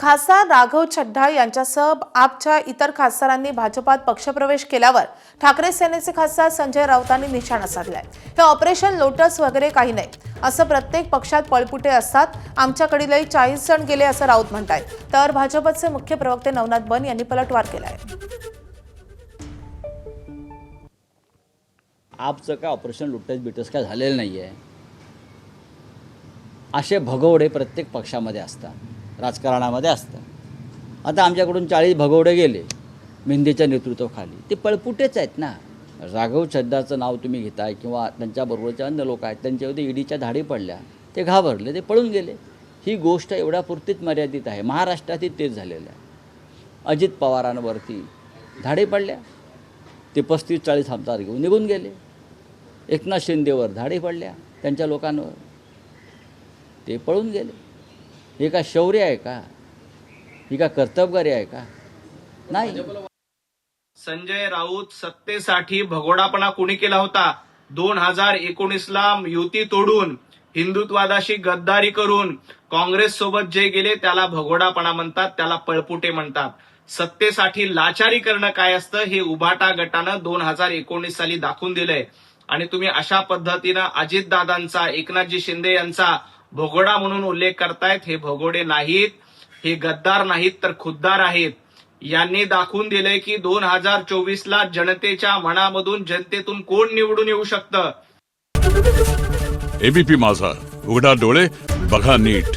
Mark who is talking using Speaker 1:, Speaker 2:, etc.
Speaker 1: खासदार राघव चड्ढा यांच्यासह आपच्या इतर खासदारांनी भाजपात पक्षप्रवेश केल्यावर ठाकरे सेनेचे खासदार संजय राऊतांनी निशाणा साधलाय। हे ऑपरेशन लोटस वगैरे काही नाही, असं प्रत्येक पक्षात पळपुटे असतात, आमच्याकडीलही 40 जण गेले असं राऊत म्हणतायत। तर भाजपचे मुख्य प्रवक्ते नवनाथ बन यांनी पलटवार केलाय।
Speaker 2: आपचं काय ऑपरेशन लुटस बिटस काय झालेलं नाही आहे। असे भगवडे प्रत्येक पक्षामध्ये असतात, राजकारणामध्ये असतात। आता आमच्याकडून 40 भगवडे गेले मेंदीच्या नेतृत्वाखाली, ते पळपुटेच आहेत ना। राघव चड्ढाचं नाव तुम्ही घेताय किंवा त्यांच्याबरोबरचे अन्य लोक आहेत, त्यांच्यावरती ईडीच्या धाडी पडल्या, ते घाबरले, ते पळून गेले। ही गोष्ट एवढ्यापुरतीच मर्यादित आहे। महाराष्ट्रातही तेच झालेलं आहे। अजित पवारांवरती धाडी पडल्या, ते 35-40 आमदार घेऊन निघून गेले। एकनाथ शिंदेवर धाडी पडल्या त्यांच्या लोकांवर, ते पळून गेले। हे का शौर्य आहे का? ही का कर्तबगारी आहे का? नाही।
Speaker 3: संजय राऊत सत्तेसाठी भगोडापणा कोणी केला होता? 2019ला युती तोडून हिंदुत्वादाशी गद्दारी करून काँग्रेस सोबत जे गेले त्याला भगोडापणा म्हणतात, त्याला पळपुटे म्हणतात। सत्तेसाठी लाचारी करणं काय असतं हे उभाटा गटानं 2019 साली दाखवून दिलंय। आणि तुम्ही अशा पद्धतीनं अजितदादांचा, एकनाथजी शिंदे यांचा भगोडा म्हणून उल्लेख करतायत। हे भगोडे नाहीत, हे गद्दार नाहीत, तर खुद्दार आहेत। यांनी दाखवून दिलंय की 2024ला जनतेच्या मनामधून, जनतेतून कोण निवडून येऊ शकतं।
Speaker 4: एबीपी माझा, उघडा डोळे बघा नीट।